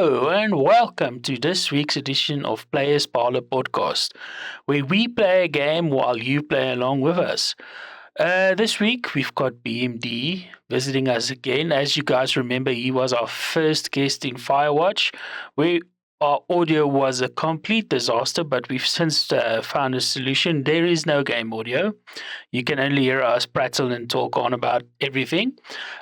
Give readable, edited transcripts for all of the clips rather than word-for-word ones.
Hello and welcome to this week's edition of Players Parlor podcast, where we play a game while you play along with us. This week we've got BMD visiting us again. As you guys remember, he was our first guest in Firewatch. We Our audio was a complete disaster, but we've since found a solution. There is no game audio. You can only hear us prattle and talk on about everything.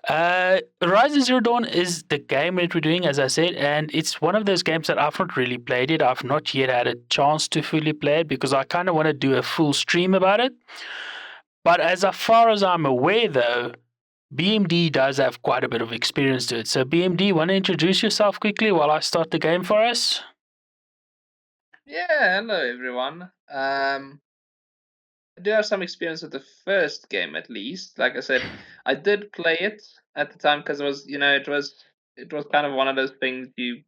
Horizon Zero Dawn is the game that we're doing, as I said, and it's one of those games that I've not really played it. I've not yet had a chance to fully play it because I kind of want to do a full stream about it. But as far as I'm aware, though, BMD does have quite a bit of experience to it. So, BMD, want to introduce yourself quickly while I start the game for us? Yeah, hello everyone. I do have some experience with the first game at least. Like I said, I did play it at the time because it was kind of one of those things you,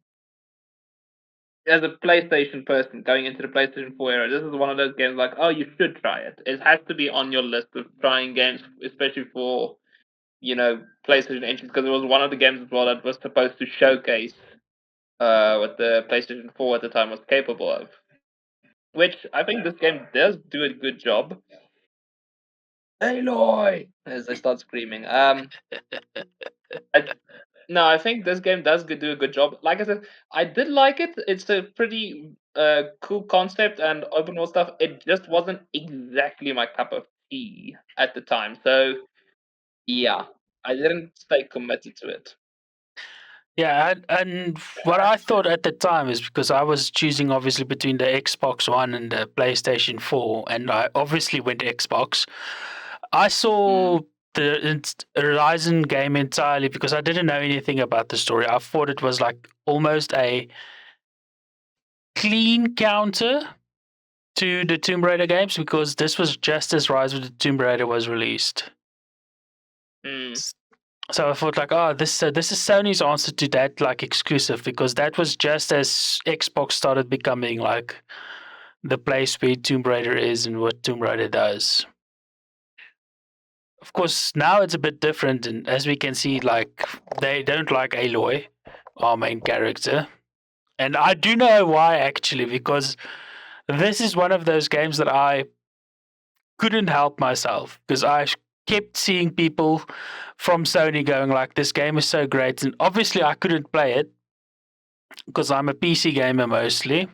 as a PlayStation person going into the PlayStation 4 era, this is one of those games like, oh, you should try it. It has to be on your list of trying games, especially for PlayStation entries, because it was one of the games as well that was supposed to showcase what the PlayStation 4 at the time was capable of. Which I think this game does do a good job. Aloy! As I start screaming. I, no, I think this game does do a good job. Like I said, I did like it. It's a pretty cool concept and open world stuff. It just wasn't exactly my cup of tea at the time. So yeah, I didn't stay committed to it. Yeah, and what I thought at the time is because I was choosing obviously between the Xbox One and the PlayStation 4, and I obviously went Xbox. I saw Mm. the Horizon game entirely because I didn't know anything about the story. I thought it was like almost a clean counter to the Tomb Raider games because this was just as Rise of the Tomb Raider was released. Mm. So I thought like, oh, this is Sony's answer to that like exclusive because that was just as Xbox started becoming like the place where Tomb Raider is and what Tomb Raider does. Of course, now it's a bit different, and as we can see, like they don't like Aloy, our main character, and I do know why actually because this is one of those games that I couldn't help myself because I kept seeing people from Sony going like, "This game is so great," and obviously I couldn't play it because I'm a PC gamer mostly.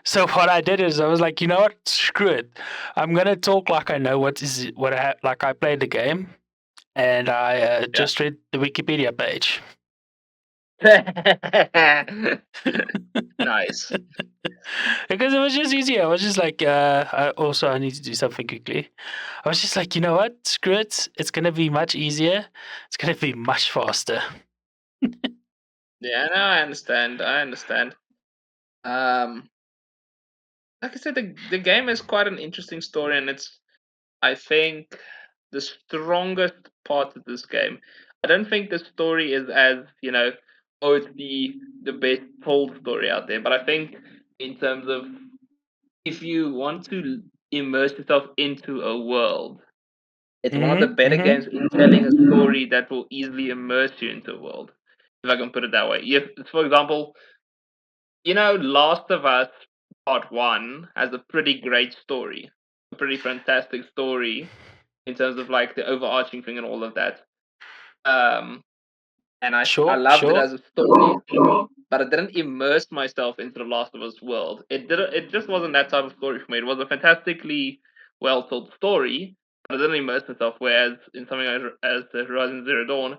So what I did is I was like, you know what? Screw it. I'm gonna talk like I know like I played the game, and I Yeah. just read the Wikipedia page. Nice. Because it was just easier. I was just like, I need to do something quickly. I was just like, you know what? Screw it. It's gonna be much easier. It's gonna be much faster. Yeah, no, I understand. I understand. Um, like I said, the game is quite an interesting story, and it's, I think, the strongest part of this game. I don't think the story is as, oh, it's the best told story out there. But I think in terms of, if you want to immerse yourself into a world, it's one of the Mm-hmm. better Mm-hmm. games in telling a story that will easily immerse you into a world. If I can put it that way. If, for example, Last of Us Part One has a pretty great story, a pretty fantastic story in terms of like the overarching thing and all of that. Um, and I Sure. loved it Sure. as a story, but I didn't immerse myself into the Last of Us world. It just wasn't that type of story for me. It was a fantastically well told story, but I didn't immerse myself. Whereas in something as Horizon Zero Dawn,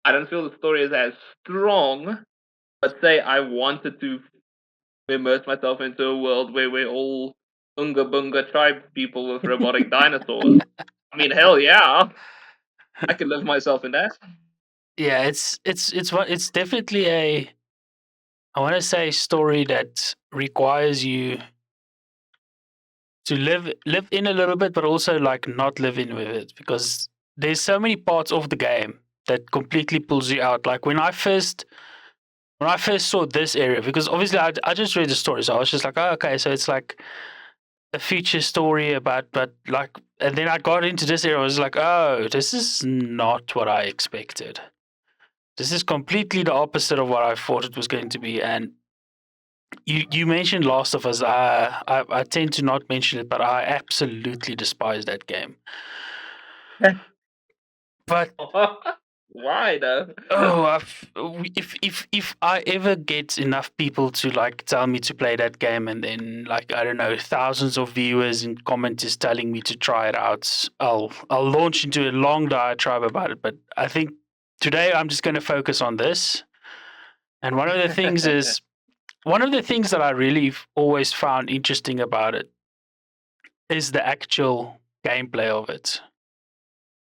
I don't feel the story is as strong. But say I wanted to immerse myself into a world where we're all Unga Bunga tribe people with robotic dinosaurs. I mean, hell yeah, I could live myself in that. Yeah. It's definitely a, I want to say, story that requires you to live in a little bit, but also like not live in with it because there's so many parts of the game that completely pulls you out. Like when I first saw this area, because obviously I just read the story, so I was just like, oh, okay, so it's like a future story about, but like, and then I got into this area, I was like, oh, this is not what I expected. This is completely the opposite of what I thought it was going to be. And you mentioned Last of Us. I tend to not mention it, but I absolutely despise that game. But Why though? oh, if I ever get enough people to like tell me to play that game, and then like I don't know, thousands of viewers and commenters telling me to try it out, I'll launch into a long diatribe about it. But I think today I'm just going to focus on this. And one of the things that I really always found interesting about it is the actual gameplay of it,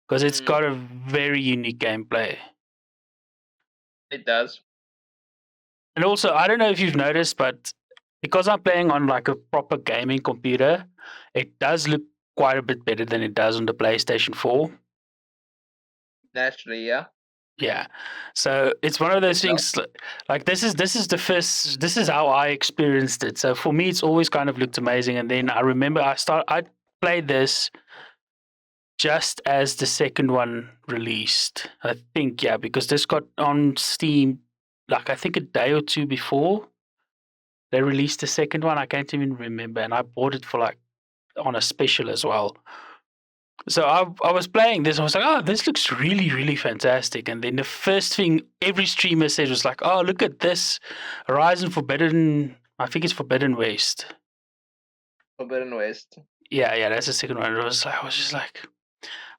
because it's Mm, got a very unique gameplay. it does. And also, I don't know if you've noticed, but because I'm playing on like a proper gaming computer, it does look quite a bit better than it does on the PlayStation 4. Naturally, yeah. Yeah. So it's one of It those does. things like this is how I experienced it. So for me it's always kind of looked amazing. And then I remember I played this just as the second one released. I think, yeah, because this got on Steam like I think a day or two before they released the second one. I can't even remember, and I bought it for like on a special as well. So I was playing this. I was like, oh, this looks really really fantastic. And then the first thing every streamer said was like, oh, look at this, Horizon Forbidden. I think it's Forbidden West. Forbidden West. Yeah, yeah, that's the second one. I was just like,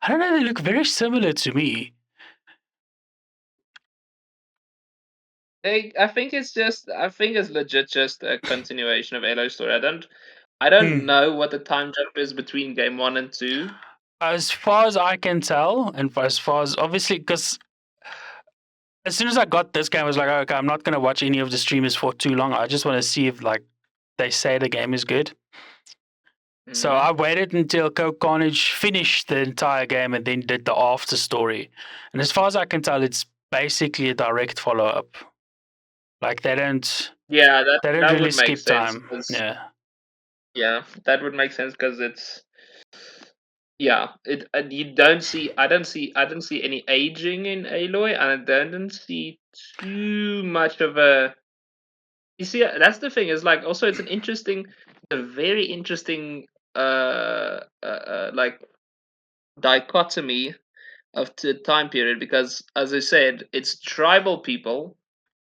I don't know. They look very similar to me. I think it's legit just a continuation of Elo's story. I don't Mm. know what the time jump is between game one and two. As far as I can tell, and as far as obviously, because as soon as I got this game, I was like, okay, I'm not going to watch any of the streamers for too long. I just want to see if like they say the game is good. So I Mm. waited until Coke Carnage finished the entire game and then did the after story. And as far as I can tell, it's basically a direct follow up. Like Yeah, that they don't that really would make skip sense time. because Yeah. yeah, that would make sense because it's yeah. It you don't see I don't see any aging in Aloy, and I don't see too much of a. You see, that's the thing is like also a very interesting like dichotomy of the time period because as I said, it's tribal people,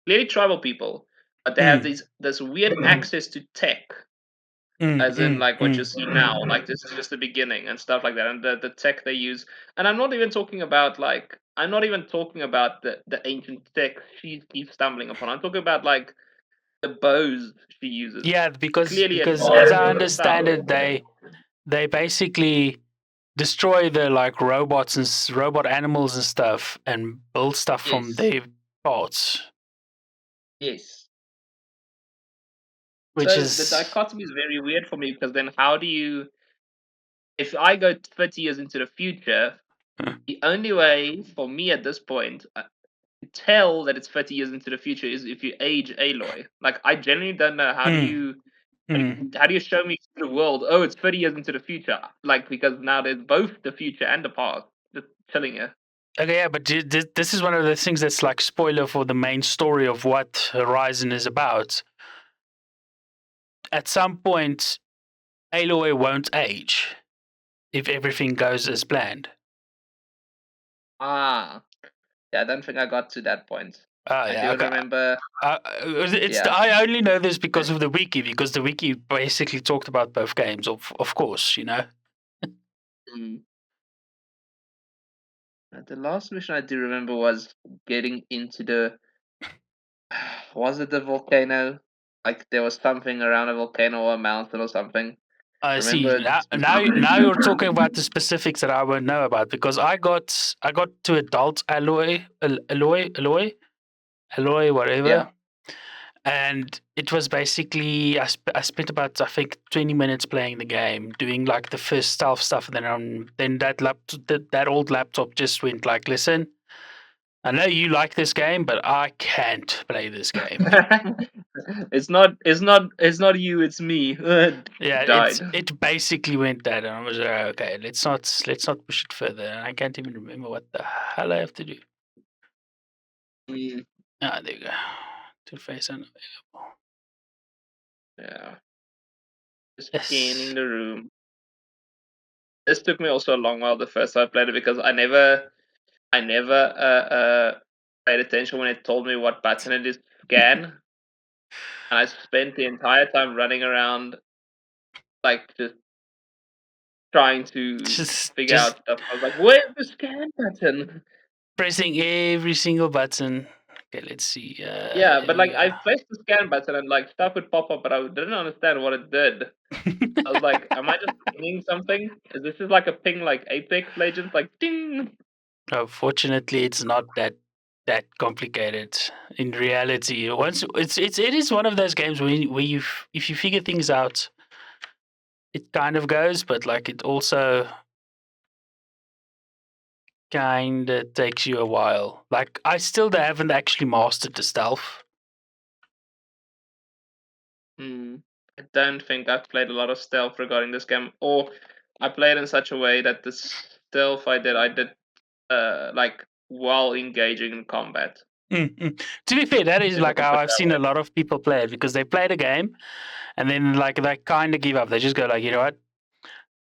clearly tribal people, but they have Mm, this weird access to tech, mm, as in mm, like what you mm. see now, like this is just the beginning and stuff like that, and the tech they use. And I'm not even talking about the ancient tech she keeps stumbling upon. I'm talking about like the bows she uses. Yeah, Clearly because as I advanced stuff. understand it, they basically destroy the like robots and robot animals and stuff and build stuff from Yes, their parts, yes. which So the is dichotomy is very weird for me because then how do you, if I go 30 years into the future, the only way for me at this point to tell that it's 30 years into the future is if you age Aloy. Like I genuinely don't know mm, mm. how do you show me to the world? Oh, it's 30 years into the future. Like because now there's both the future and the past just chilling here. Okay, yeah, but this is one of the things that's like spoiler for the main story of what Horizon is about. At some point, Aloy won't age if everything goes as planned. Ah, yeah, I don't think I got to that point. Oh I yeah, do okay. remember. Yeah. I only know this because of the wiki, because the wiki basically talked about both games. Of course, you know. Mm. The last mission I do remember was getting into the. Was it the volcano? Like there was something around a volcano or a mountain or something. I see. Remember Now specifically. you're talking about the specifics that I won't know about because I got to adult alloy, Yeah. whatever, and it was basically I spent about I think 20 minutes playing the game, doing like the first stealth stuff, and then that old laptop just went like, listen, I know you like this game, but I can't play this game. It's not you, it's me. Yeah, Died. it basically went that, and I was like, okay, let's not push it further. And I can't even remember what the hell I have to do. Mm, Ah, there you go. To face unavailable. yeah. Just scanning Yes. the room. This took me also a long while the first time I played it because I never paid attention when it told me what button it is to scan, and I spent the entire time running around like just trying to figure Just out stuff. I was like, "Where's the scan button?" pressing every single button. Okay, let's see. Yeah, Here but like we I pressed the scan button and like stuff would pop up, but I didn't understand what it did. I was go. like, "Am I just pinging something? Is this is like a ping like Apex Legends, like ding?" Fortunately, it's not that complicated in reality. Once it is one of those games where you if you figure things out, it kind of goes, but like it also kind of takes you a while. Like I still haven't actually mastered the stealth. Hmm. I don't think I've played a lot of stealth regarding this game, or I played in such a way that the stealth I did like while engaging in combat. Mm. To be fair, that is If I like can how put it I've that seen a way. lot of people play it because they play the game and then like they kind of give up. They just go like, you know what?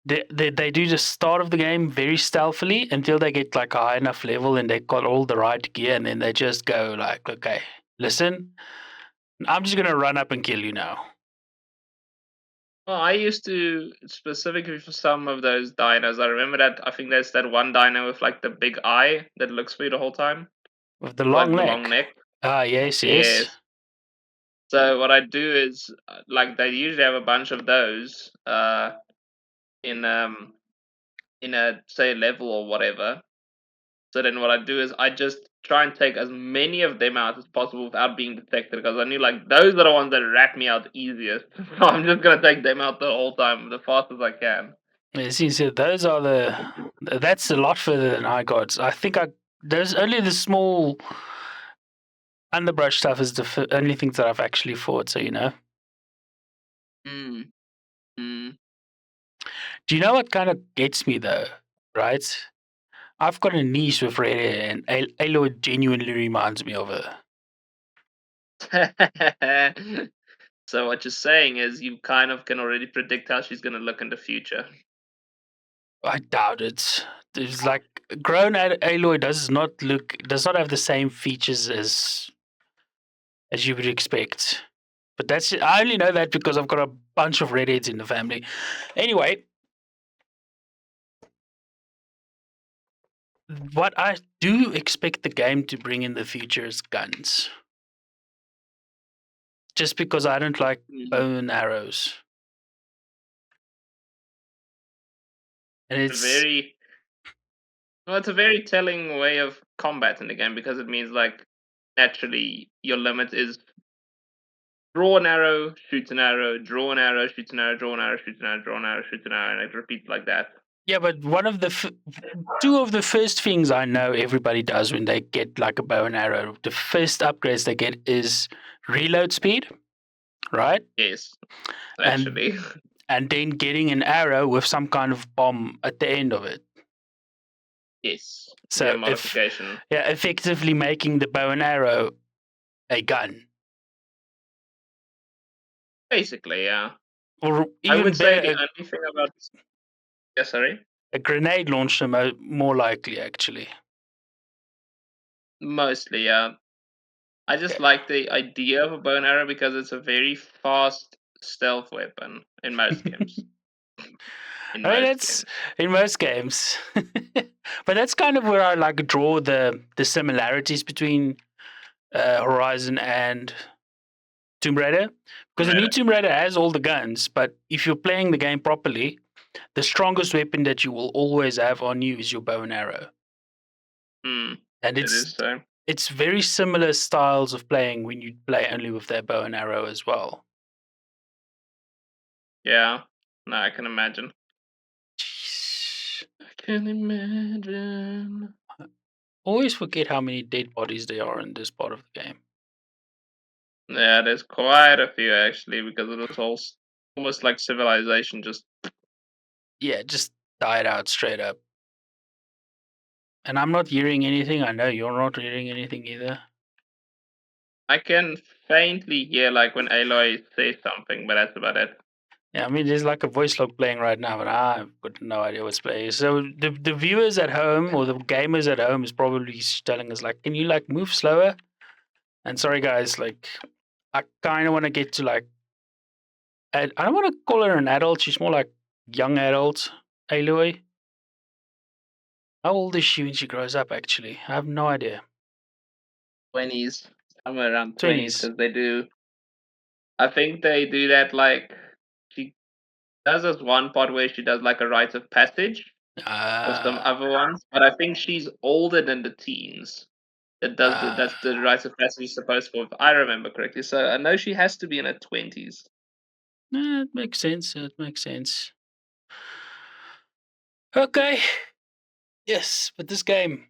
They do the start of the game very stealthily until they get like a high enough level and they got all the right gear, and then they just go like, okay, listen, I'm just gonna run up and kill you now. Well, I used to specifically for some of those dinos. I remember that I think there's that one dino with like the big eye that looks for you the whole time, With the like long the long neck. neck. Ah, yes, yes. Yes. So what I do is like they usually have a bunch of those in in a say level or whatever. So then what I do is I just try and take as many of them out as possible without being detected because I knew like those are the ones that rat me out easiest. So I'm just gonna take them out the whole time the fastest I can. Yes, he said those are that's a lot further than I got. I think there's only the small underbrush stuff is the only things that I've actually fought. So you know, Mm, mm. do you know what kind of gets me though? Right, I've got a niece with red hair, and Aloy genuinely reminds me of her. So what you're saying is you kind of can already predict how she's gonna look in the future. I doubt it. There's like grown Aloy does not have the same features as you would expect. But that's I only know that because I've got a bunch of redheads in the family. Anyway, what I do expect the game to bring in the future is guns. Just because I don't like Mm. bow and arrows. And A it's very well, it's a very telling way of combat in the game because it means like naturally your limit is draw an arrow, shoot an arrow, draw an arrow, shoot an arrow, draw an arrow, shoot an arrow, draw an arrow, shoot an arrow, and it repeats like that. yeah, but one of the two of the first things I know everybody does when they get like a bow and arrow, the first upgrades they get is reload speed, right? Yes, And actually. and then getting an arrow with some kind of bomb at the end of it. Yes. Yeah, So if modification. yeah, effectively making the bow and arrow a gun, Basically, yeah. or I even would say the better, only thing about yeah, sorry. a grenade launcher more likely actually. Mostly, yeah. I just Yeah. like the idea of a bow and arrow because it's a very fast stealth weapon in most games. In I mean, most that's games. in most games, but that's kind of where I like draw the similarities between Horizon and Tomb Raider, because the new Right. Tomb Raider has all the guns, but if you're playing the game properly, the strongest weapon that you will always have on you is your bow and arrow, Hmm. and It is so. it's very similar styles of playing when you play only with their bow and arrow as well. Yeah. No, I can imagine. Jeez. I can imagine. Always forget how many dead bodies there are in this part of the game. Yeah, there's quite a few actually because it was almost like civilization just Yeah, just died out straight up. And I'm not hearing anything. I know you're not hearing anything either. I can faintly hear like when Aloy says something, but that's about it. Yeah, I mean, there's like a voice log playing right now, but I've got no idea what's playing. So the viewers at home or the gamers at home is probably telling us like, can you like move slower? And sorry guys, like I kind of want to get to like I don't want to call her an adult. She's more like young adult. Aloy. How old is she when she grows up? Actually, I have no idea. 20s, somewhere around 20s, 20s. because they do. I think they do that like she does this one part where she does like a rite of passage of some Ah, other ones, but I think she's older than the teens. That's ah. the rite of passage is supposed for, if I remember correctly. So I know she has to be in her 20s. It makes sense. It makes sense. Okay. Yes, but this game,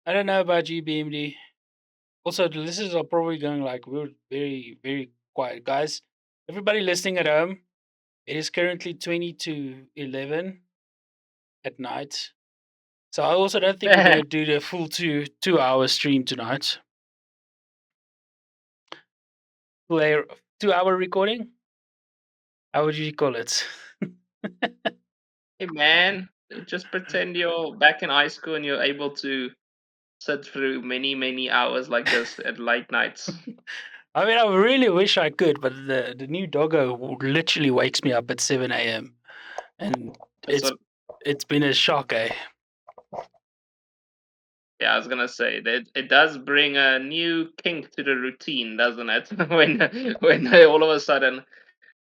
I don't know about you, BMD. Also, the listeners are probably going like, we're very, very quiet. Guys, everybody listening at home, it is currently 20 to 11 at night. So I also don't think we're going to do the full 2 hour stream tonight. Full 2 hour recording? How would you call it? Hey man, just pretend you're back in high school and you're able to sit through many, many hours like this at late nights. I mean, I really wish I could, but the new doggo literally wakes me up at 7 a.m. and That's it's what. it's been a shock, eh? Yeah, I was gonna say that it does bring a new kink to the routine, doesn't it? When they all of a sudden,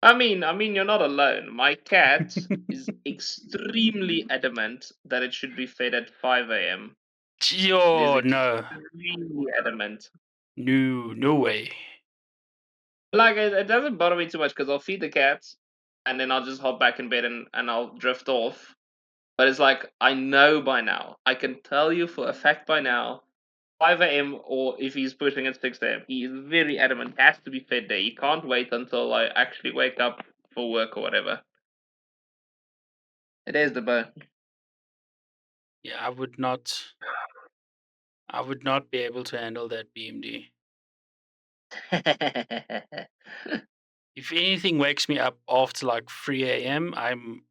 I mean, you're not alone. My cat is extremely adamant that it should be fed at 5 a.m. It is Yo, no, extremely adamant. no, no way. Like it doesn't bother me too much because I'll feed the cats, and then I'll just hop back in bed and I'll drift off. But it's like I know by now. I can tell you for a fact by now 5 a.m. or if he's pushing at 6 a.m. He is very adamant. Has to be fed there. He can't wait until I actually wake up for work or whatever. It is the bone. Yeah, I would not be able to handle that BMD. If anything wakes me up after like 3 a.m., I'm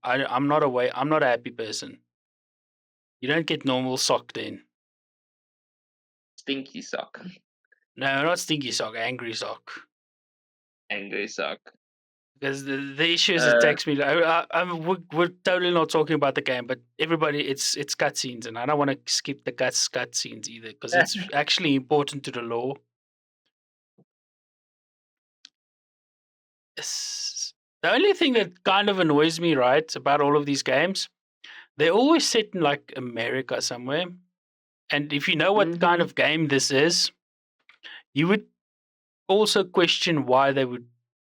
not awake. I'm not a happy person. You don't get normal sock then. Stinky sock. No, not stinky sock, angry sock. Angry sock. Because the issue is it Uh, takes me. We're totally not talking about the game, but everybody, it's cutscenes, and I don't want to skip the cutscenes either because it's actually important to the lore. The only thing that kind of annoys me, right, about all of these games, they're always set in like America somewhere. And if you know what kind mm-hmm. of game this is, you would also question why they would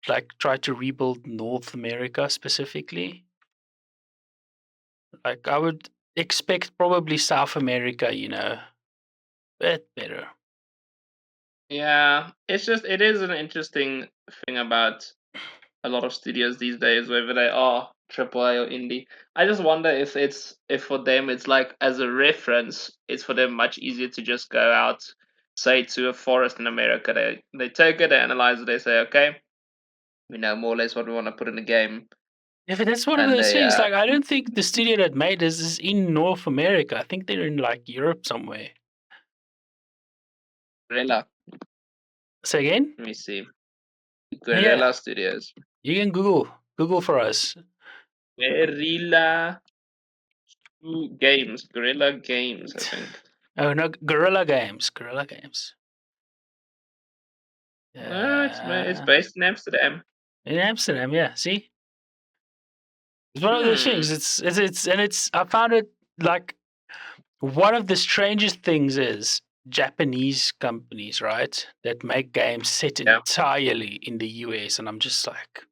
like try to rebuild North America specifically. Like I would expect probably South America, bit better. Yeah, it is an interesting thing about a lot of studios these days, whether they are AAA or indie. I just wonder if for them it's like as a reference, it's for them much easier to just go out, say to a forest in America. They take it, they analyze it, they say, okay, we know more or less what we want to put in the game, Yeah, but that's one of and those they things. Like I don't think the studio that made this is in North America. I think they're in like Europe somewhere. Guerrilla. Say again? Let me see, Yeah, Guerrilla Studios, you can Google for us. Guerrilla Games, Guerrilla Games, I think. Oh no, Guerrilla Games. Guerrilla Games. It's Uh, based in Amsterdam. in Amsterdam. Yeah. See, it's one of those Hmm. things. It's. I found it like one of the strangest things is Japanese companies, right, that make games set Yeah. entirely in the US, and I'm just like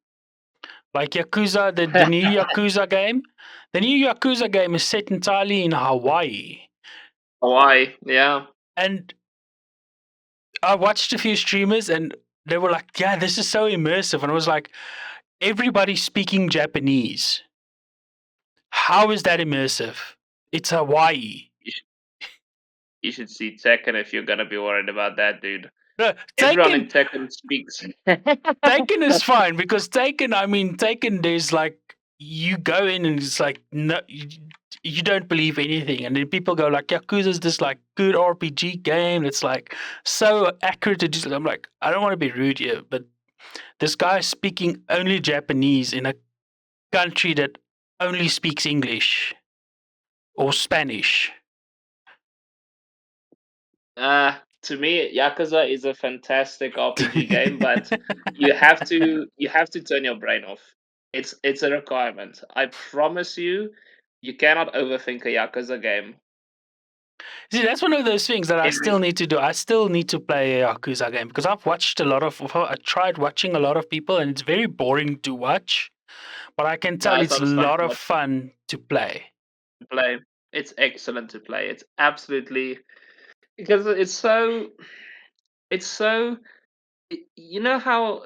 Yakuza, the new Yakuza game. The new Yakuza game is set entirely in Hawaii, Hawaii. Yeah. and I watched a few streamers, and they were like, "Yeah, this is so immersive," and I was like, "Everybody's speaking Japanese. How is that immersive? It's Hawaii." you should see Tekken if you're gonna be worried about that, dude. No, Everyone in Taken Tekken speaks. Taken is fine because Taken, I mean, Taken, there's like, you go in and it's like, no, you don't believe anything. And then people go like, Yakuza's this like good RPG game. It's like so accurate. I'm like, I don't want to be rude here, but this guy is speaking only Japanese in a country that only speaks English or Spanish. To me, Yakuza is a fantastic RPG game, but you have to turn your brain off. It's a requirement. I promise you, you cannot overthink a Yakuza game. See, that's one of those things that I Every still need to do. I still need to play a Yakuza game because I've watched a lot of. I tried watching a lot of people, and it's very boring to watch. But I can No, tell it's it's not a as fun to lot of watch fun to play. to play. It's excellent to play. It's absolutely because it's so you know how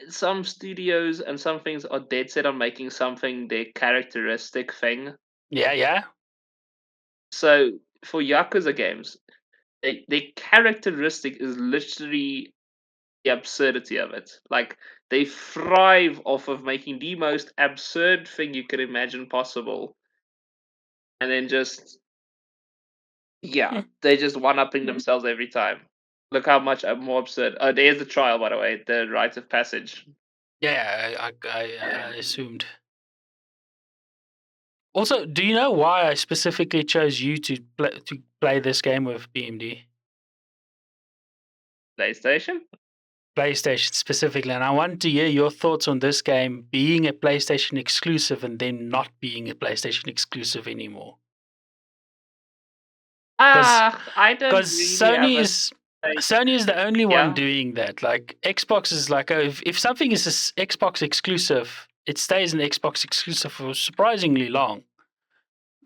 some studios and some things are dead set on making something their characteristic thing. Yeah, yeah, So for Yakuza games, their characteristic is literally the absurdity of it. Like they thrive off of making the most absurd thing you could imagine possible, and then just yeah, Hmm. they just one upping themselves every time. Look how much more absurd. Oh, there's the trial, by the way, the rite of passage. Yeah. I assumed. Also, do you know why I specifically chose you to play this game with BMD? PlayStation. PlayStation specifically, and I want to hear your thoughts on this game being a PlayStation exclusive and then not being a PlayStation exclusive anymore. Because I don't because really have a say. Sony is the only one Yeah. doing that. Like Xbox is like, oh, if something is Xbox exclusive, it stays an Xbox exclusive for surprisingly long,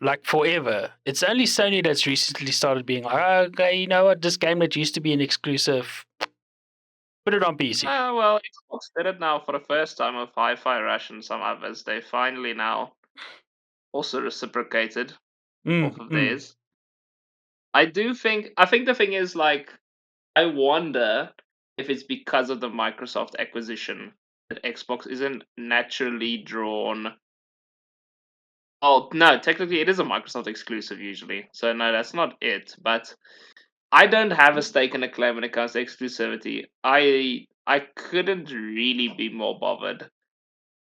like forever. It's only Sony that's recently started being like, oh, okay, you know what, this game that used to be an exclusive, put it on PC. Well, Xbox did it now for the first time with Hi-Fi Rush and some others. They finally now also reciprocated off of Mm. theirs. I think the thing is like I wonder if it's because of the Microsoft acquisition that Xbox isn't naturally drawn. Oh no, technically it is a Microsoft exclusive usually. So no, that's not it. But I don't have a stake in the claim when it comes to exclusivity. I couldn't really be more bothered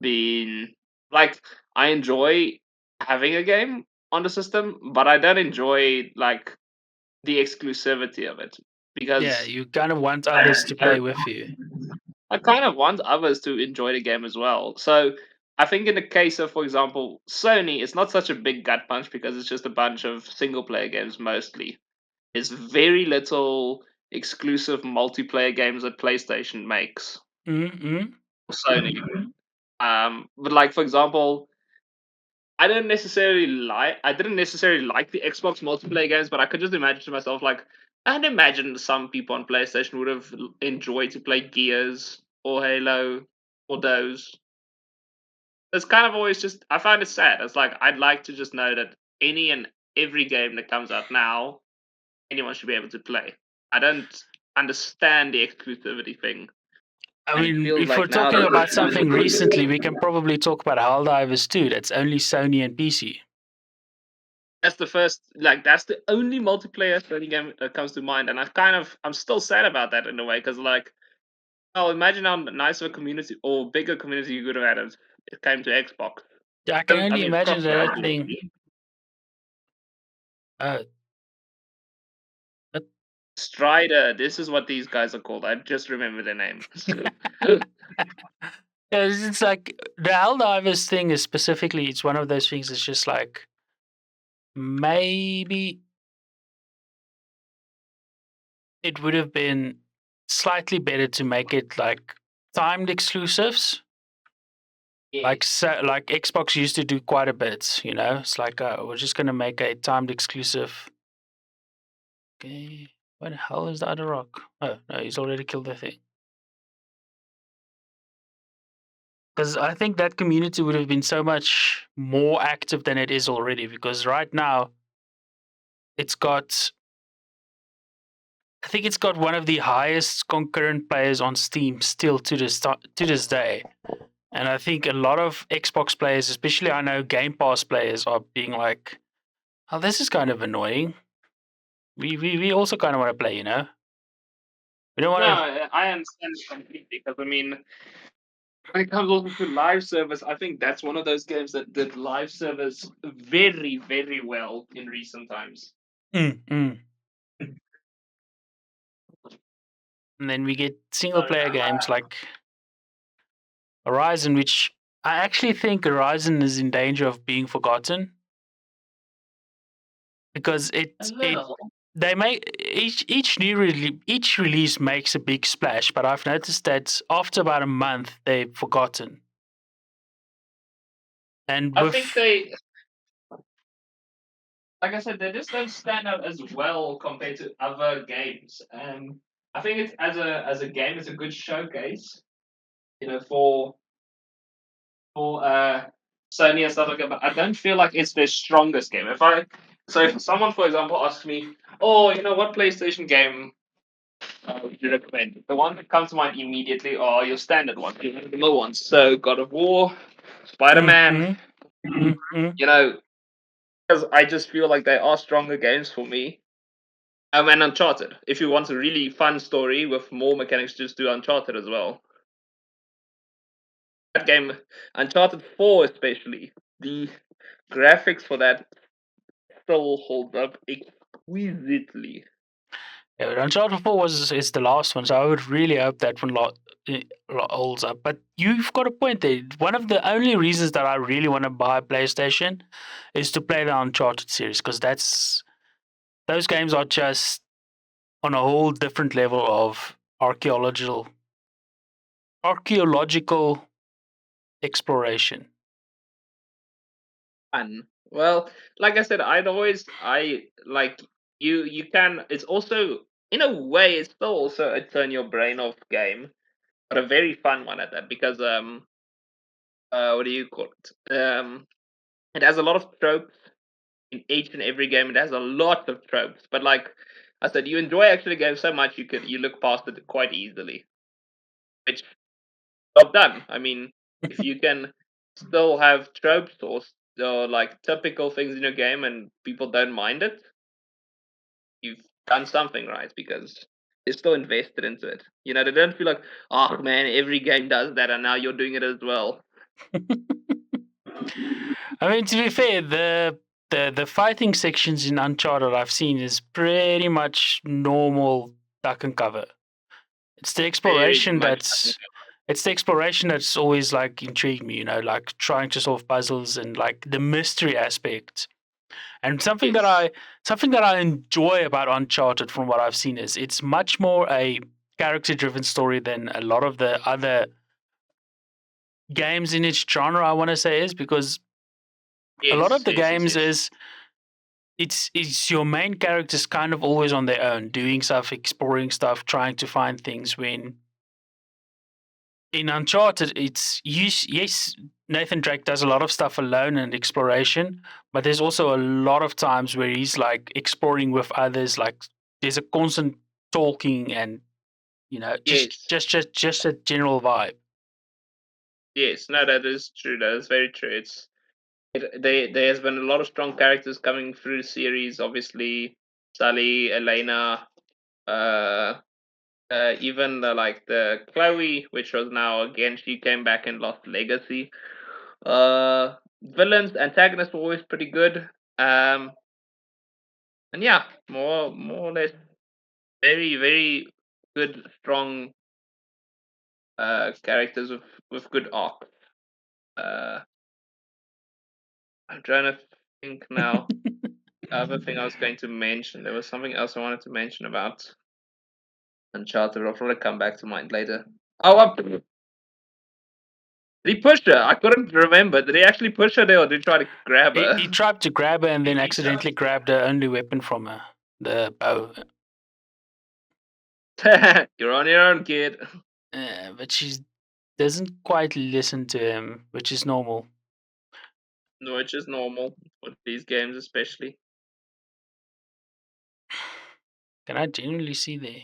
being like I enjoy having a game on the system, but I don't enjoy like the exclusivity of it Yeah, because you kind of want I, others to play with you. I kind of want others to enjoy the game as well. So I think in the case of, for example, Sony, it's not such a big gut punch because it's just a bunch of single player games mostly. There's very little exclusive multiplayer games that PlayStation makes. Mm-hmm. Sony. But like for example, I didn't necessarily like the Xbox multiplayer games, but I could just imagine to myself like I'd imagine some people on PlayStation would have enjoyed to play Gears or Halo or those. It's kind of always just I find it sad. It's like I'd like to just know that any and every game that comes out now, anyone should be able to play. I don't understand the exclusivity thing, I and it mean, feels if we're like now talking that about something recently, we can probably talk about Helldivers too. That's only Sony and PC. that's the first like that's the only multiplayer Sony game that comes to mind, and I'm still sad about that in a way because like oh imagine how nice of a community or bigger community you could have had if it came to Xbox. Yeah, I can I only mean imagine cross that platform. thing. Uh, but Strider, this is what these guys are called. I just remember their name. yeah, it's like the Helldivers thing is specifically. It's one of those things. It's just like maybe it would have been slightly better to make it like timed exclusives. Like Yes. so, like Xbox used to do quite a bit. You know, it's like we're just gonna make a timed exclusive. Okay, where the hell is the other rock? Oh no, he's already killed the thing. Because I think that community would have been so much more active than it is already. Because right now it's got I think it's got one of the highest concurrent players on Steam still to this day. And I think a lot of Xbox players, especially I know Game Pass players, are being like, "Oh, this is kind of annoying. We also kind of want to play, you know. We don't No, want to." I understand it completely because I mean, when it comes also to live service, I think that's one of those games that did live service very, very well in recent times. Mm. And then we get single So player games like Horizon, which I actually think Horizon is in danger of being forgotten because a it little. they make each release makes a big splash, but I've noticed that after about a month they've forgotten. And I think with they, like I said, they just don't stand out as well compared to other games. I think it's as a game, it's a good showcase, you know, for Sony and stuff like that. But I don't feel like it's their strongest game. If someone, for example, asks me, "Oh, you know, what PlayStation game would you recommend?" The one that comes to mind immediately are your standard ones, your normal ones. So God of War, Spider Man, mm, mm. you know, because I just feel like they are stronger games for me. And Uncharted. If you want a really fun story with more mechanics, just do Uncharted as well. That game, Uncharted 4 especially, the graphics for that still hold up exquisitely. Yeah, but Uncharted 4 is the last one, so I would really hope that one holds up. But you've got a point there. One of the only reasons that I really want to buy a PlayStation is to play the Uncharted series because those games are just on a whole different level of archaeological exploration. Fun. Well, like I said, I like you can it's also in a way it's still also a turn your brain off game, but a very fun one at that because what do you call it? It has a lot of tropes in each and every game. It has a lot of tropes, but like I said, you enjoy actually the game so much you look past it quite easily. Which job done. I mean, if you can still have tropes or like typical things in your game and people don't mind it, you've done something right because they're still invested into it. You know, they don't feel like, oh man, every game does that and now you're doing it as well. I mean, to be fair, the fighting sections in Uncharted I've seen is pretty much normal duck and cover. It's the Very exploration much. that's it's the exploration that's always like intrigued me, you know, like trying to solve puzzles and like the mystery aspect. And Yes. something that I enjoy about Uncharted from what I've seen is it's much more a character driven story than a lot of the other games in its genre, I want to say is because a lot Yes, of the yes, yes, games yes. is it's your main characters kind of always on their own, doing stuff, exploring stuff, trying to find things. When in Uncharted, yes, Nathan Drake does a lot of stuff alone and exploration, but there's also a lot of times where he's like exploring with others. Like there's a constant talking and you know Yes. just a general vibe. Yes. No, that is true. That is very true. There has been a lot of strong characters coming through the series. Obviously, Sully, Elena, uh, even the Chloe, which was now again she came back and lost legacy. Villains, antagonists were always pretty good. Um, and yeah, more or less very very good, strong characters with good arc. Uh, I'm trying to think now. The other thing I was going to mention, there was something else I wanted to mention about Uncharted. I'll probably come back to mind later. Oh, did he push her? I couldn't remember. Did he actually push her there, or did he try to grab He her? tried to grab her and then He accidentally grabbed the only weapon from her, the bow. does. You're on your own, kid. But she doesn't quite listen to him, which is normal. No, it's just normal for these games, especially. Can I genuinely see there?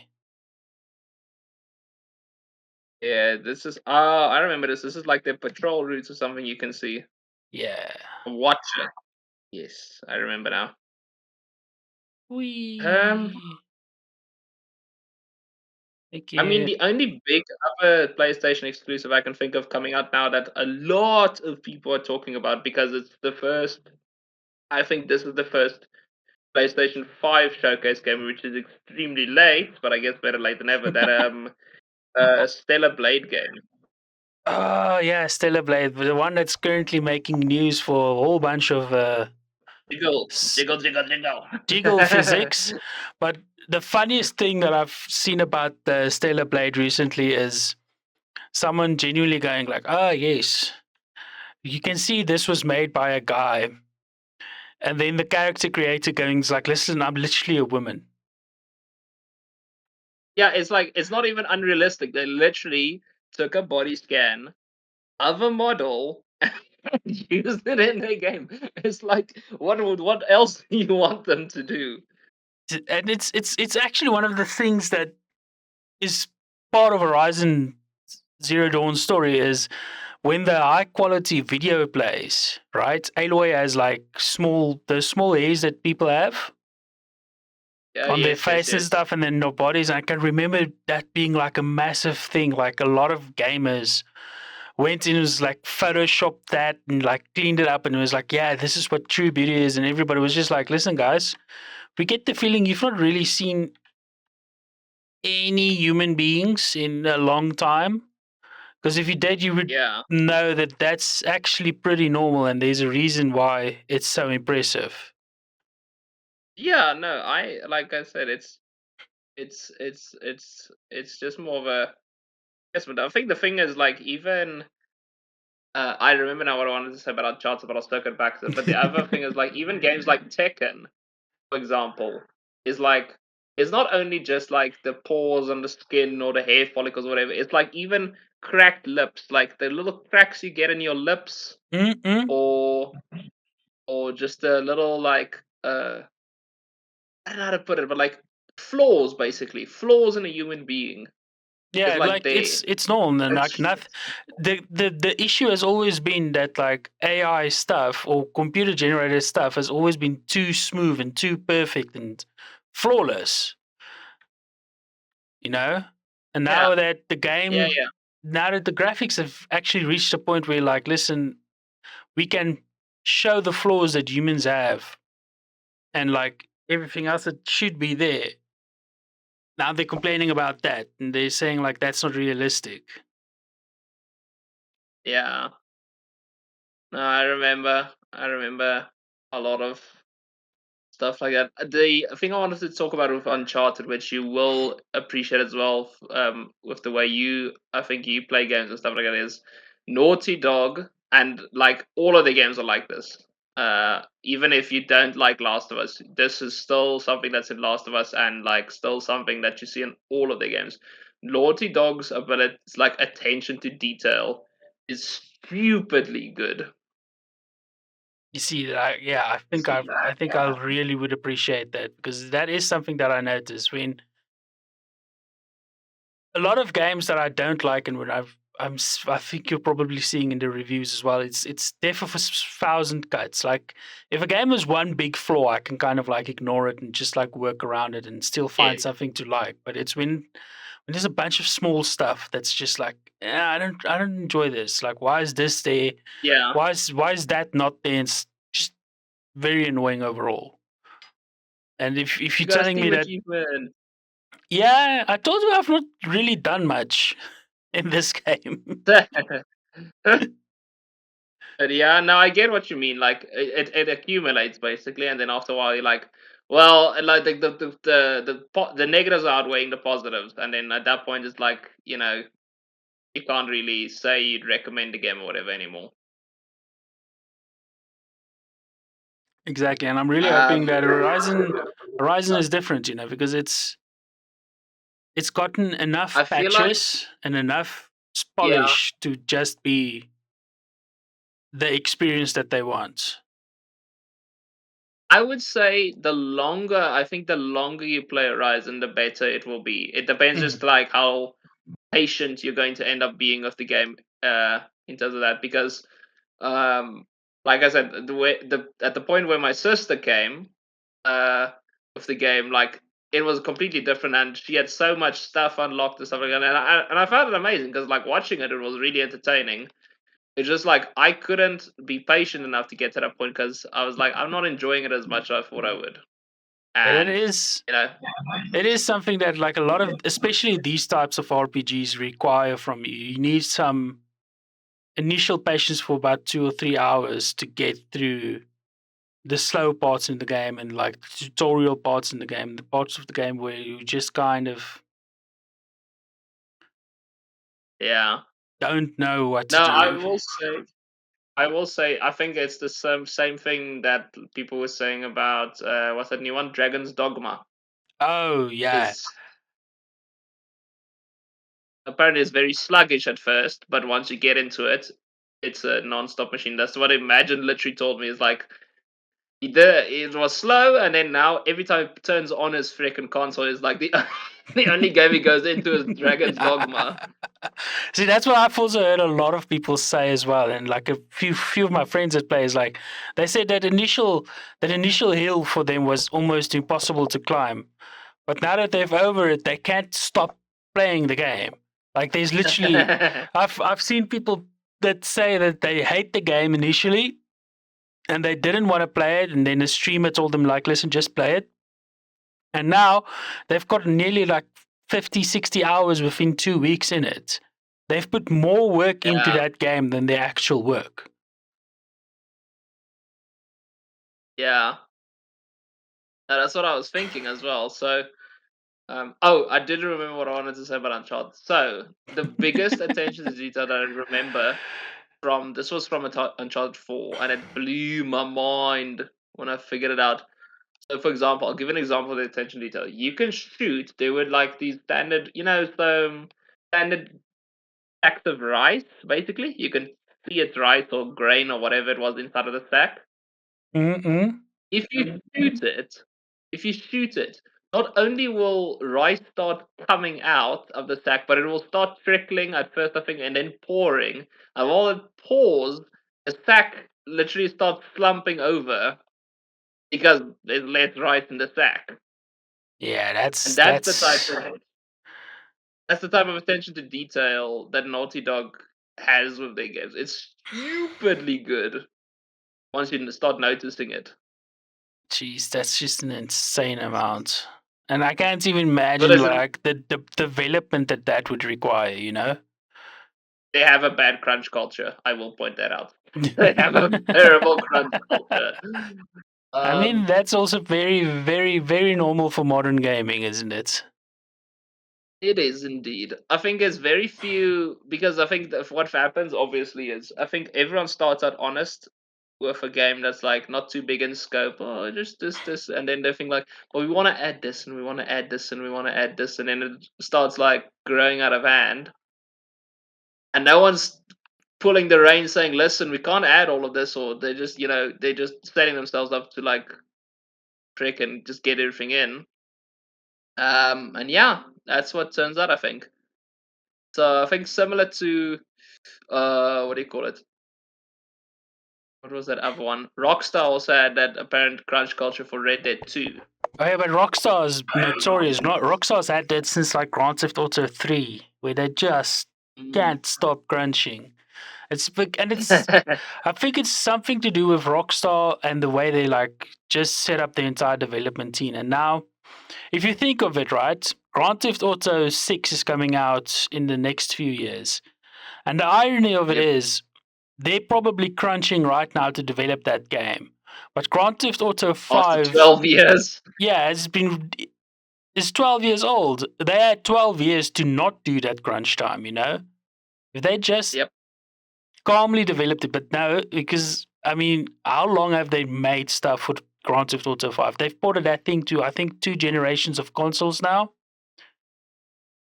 Yeah, this is. Oh, I remember this. This is like the patrol routes or something. You can see. Yeah. Watch it. Yes, I remember now. Um, Wee. Thank I mean, you. the only big other PlayStation exclusive I can think of coming out now that a lot of people are talking about because it's the first. I think this is the first PlayStation 5 showcase game, which is extremely late, but I guess better late than never. That Stellar Blade game. Oh yeah, Stellar Blade, the one that's currently making news for a whole bunch of Jiggle, jiggle, jiggle, jiggle jiggle. physics. But the funniest thing that I've seen about the Stellar Blade recently is someone genuinely going like, "Oh yes, you can see this was made by a guy," and then the character creator going like, "Listen, I'm literally a woman." Yeah, it's like it's not even unrealistic. They literally took a body scan of a model and used it in their game. It's like what else do you want them to do? And it's actually one of the things that is part of Horizon Zero Dawn story is when the high quality video plays, right? Aloy has like the small hairs that people have Yeah, on their yes, yes, face and yes. stuff, and then no bodies. And I can remember that being like a massive thing. Like a lot of gamers went in and was like photoshopped that and like cleaned it up and it was like, yeah, this is what true beauty is. And everybody was just like, listen, guys, we get the feeling you've not really seen any human beings in a long time. Because if you did, you would Yeah. know that that's actually pretty normal, and there's a reason why it's so impressive. Yeah, no, I like I said, it's just more of a yes, but I think the thing is like even I remember now what I wanted to say about Uncharted, but I'll circle back to it. But the other thing is like even games like Tekken, for example, is like it's not only just like the pores on the skin or the hair follicles or whatever. It's like even cracked lips, like the little cracks you get in your lips, Mm-mm. or just a little like I don't know how to put it, but like flaws basically, flaws in a human being is Yeah, like like there. it's normal and like It's nothing. The issue has always been that like AI stuff or computer generated stuff has always been too smooth and too perfect and flawless, you know. And yeah, now that yeah, yeah, now that the graphics have actually reached a point where like, listen, we can show the flaws that humans have and like everything else that should be there. Now they're complaining about that and they're saying like that's not realistic. yeah. No, I remember a lot of stuff like that. The thing I wanted to talk about with Uncharted, which you will appreciate as well, with the way I think you play games and stuff like that, is Naughty Dog, and like all of the games are like this. Even if you don't like Last of Us, this is still something that's in Last of Us, and like still something that you see in all of the games. Naughty Dog's ability, like attention to detail, is stupidly good. You see, yeah, I think I really would appreciate that because that is something that I notice when a lot of games that I don't like and when I think you're probably seeing in the reviews as well. It's there for thousand cuts. Like if a game has one big flaw, I can kind of like ignore it and just like work around it and still Yeah, find something to like. But it's when there's a bunch of small stuff that's just like, yeah, I don't enjoy this. Like, why is this there? yeah. Why is that not there? It's just very annoying overall. And if You you're got a telling me Steam that, achievement. yeah, I told you I've not really done much in this game. But yeah, no, I get what you mean. Like it accumulates basically, and then after a while, you're like, well, and like the negatives are outweighing the positives, and then at that point, it's like you can't really say you'd recommend the game or whatever anymore. Exactly, and I'm really hoping Um, that Horizon is different, you know, because it's gotten enough I feel like patches and enough yeah, polish to just be the experience that they want. I would say I think the longer you play Horizon, the better it will be. It depends just Mm. like how patient you're going to end up being of the game in terms of that. Because, um, like I said, at the point where my sister came uh, with the game, like it was completely different, and she had so much stuff unlocked and stuff like that. And I found it amazing because like watching it, it was really entertaining. It's just like I couldn't be patient enough to get to that point because I was like, I'm not enjoying it as much as I thought I would. And And you know, it is something that like a lot of, especially these types of RPGs, require from you. You need some initial patience for about 2 or 3 hours to get through the slow parts in the game and like the tutorial parts in the game, the parts of the game where you just kind of yeah. don't know what to No, do. I will say, I think it's the same thing that people were saying about what's that new one, Dragon's Dogma. Oh yeah. Is apparently it's very sluggish at first, but once you get into it, it's a non-stop machine. That's what Imagine literally told me. Is like it was slow, and then now every time it turns on his freaking console, is like the the only game he goes into is Dragon's Dogma. See, that's what I've also heard a lot of people say as well, and like a few of my friends that play is like they said that initial hill for them was almost impossible to climb, but now that they've over it, they can't stop playing the game. Like there's literally, I've seen people that say that they hate the game initially, and they didn't want to play it, and then a streamer told them like, listen, just play it, and now they've got nearly like 50, 60 hours within 2 weeks in it. They've put more work into Yeah, that game than the actual work. yeah. That's what I was thinking as well. So, oh, I did remember what I wanted to say about Uncharted. So, the biggest attention to detail that I remember from this was from Uncharted 4, and it blew my mind when I figured it out. So, for example, I'll give an example of the attention detail. You can shoot. There were like these standard, standard stacks of rice. Basically, you can see it's rice or grain or whatever it was inside of the stack. Mm-mm. If you shoot it, if you shoot it, not only will rice start coming out of the sack, but it will start trickling at first, I think, and then pouring. And while it pours, the sack literally starts slumping over because there's less rice in the sack. Yeah, And that's that's that's the type of attention to detail that Naughty Dog has with their games. It's stupidly good once you start noticing it. jeez, that's just an insane amount. And I can't even So imagine there's an like the development that would require, you know? They have a bad crunch culture. I will point that out. They have a terrible crunch culture. I mean, Um, that's also very, very, very normal for modern gaming, isn't it? it is indeed. I think there's very few because I think that what happens obviously is I think everyone starts out honest with a game that's like not too big in scope. Oh, just this, and then they think like, well, we want to add this, and we want to add this, and we want to add this, and then it starts like growing out of hand, and no one's pulling the reins saying, listen, we can't add all of this, or they just, they're just setting themselves up to like trick and just get everything in. And yeah, that's what turns out, I think. So I think similar to, what do you call it? What was that other one? Rockstar also had that apparent crunch culture for Red Dead 2. Oh yeah, but Rockstar's notorious. Not Rockstar's had that since like Grand Theft Auto 3, where they just Mm. can't stop crunching. And it's I think it's something to do with Rockstar and the way they like just set up the entire development team. And now, if you think of it, right, Grand Theft Auto 6 is coming out in the next few years. And the irony of it Yep. is they're probably crunching right now to develop that game. But Grand Theft Auto After 5, 12 years. yeah, is 12 years old. They had 12 years to not do that crunch time, you know? If they just Yep. calmly developed it, but no, because I mean, how long have they made stuff for Grand Theft Auto 5? They've ported that thing to, I think, 2 generations of consoles now.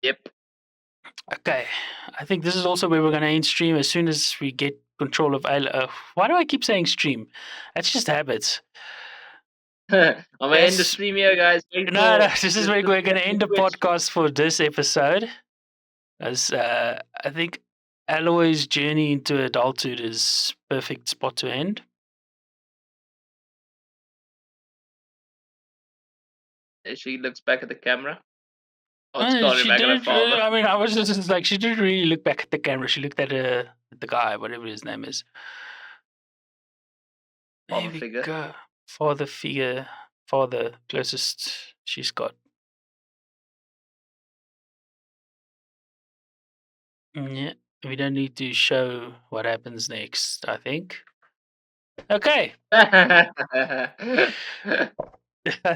Yep. Okay, I think this is also where we're going to end stream as soon as we get control of. Why do I keep saying stream? That's just habits. I'm gonna end the Yes. stream here, guys. Wait No, no, for this is just where we're going to the end the Twitch. podcast for this episode. As I think Aloy's journey into adulthood is perfect spot to end. She looks back at the camera. Oh, sorry, She back at her did. father. I mean, I was just like, she didn't really look back at the camera. She looked at the guy, whatever his name is. There Father we figure. go. Father figure, father closest she's got. Yeah, we don't need to show what happens next, I think. Okay. I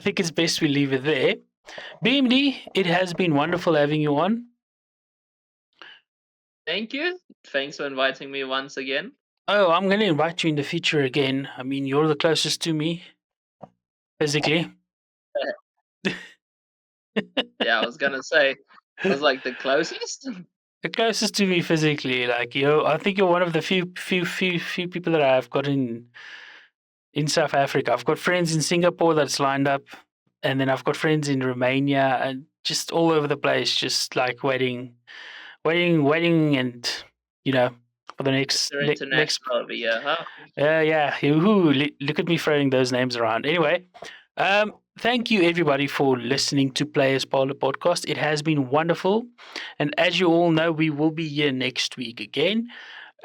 think it's best we leave it there. BMD, it has been wonderful having you on. Thank you. Thanks for inviting me once again. Oh, I'm going to invite you in the future again. I mean, you're the closest to me physically. Yeah, I was gonna say, I was like the closest. The closest to me physically, like you, I think you're one of the few people that I've got in South Africa. I've got friends in Singapore that's lined up, and then I've got friends in Romania and just all over the place, just like waiting, and you know, for the next They're next. international over here, huh? Yeah. Look at me throwing those names around. Anyway, thank you everybody for listening to Players Parlor podcast. It has been wonderful, and as you all know, we will be here next week again.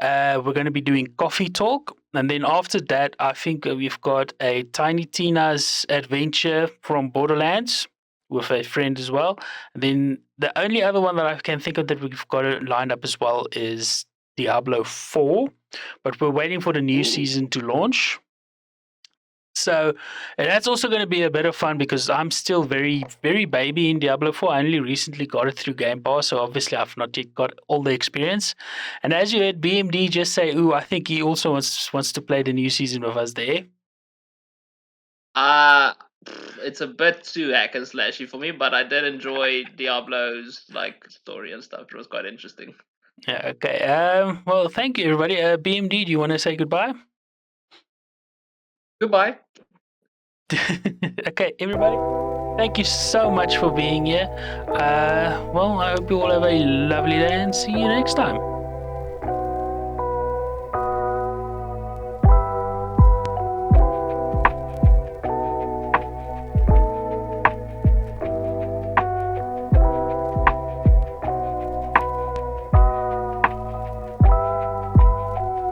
We're going to be doing coffee talk, and then after that, I think we've got a Tiny Tina's adventure from Borderlands with a friend as well. And then the only other one that I can think of that we've got lined up as well is Diablo 4, but we're waiting for the new season to launch. So and that's also going to be a bit of fun because I'm still very, very baby in Diablo 4. I only recently got it through Game Pass, so obviously I've not yet got all the experience. And as you heard BMD just say, ooh, I think he also wants to play the new season with us there. Uh it's a bit too hack and slashy for me, but I did enjoy Diablo's like story and stuff. It was quite interesting. Yeah, okay. Well, thank you, everybody. BMD, do you want to say goodbye? Goodbye. Okay, everybody. Thank you so much for being here. Well, I hope you all have a lovely day and see you next time.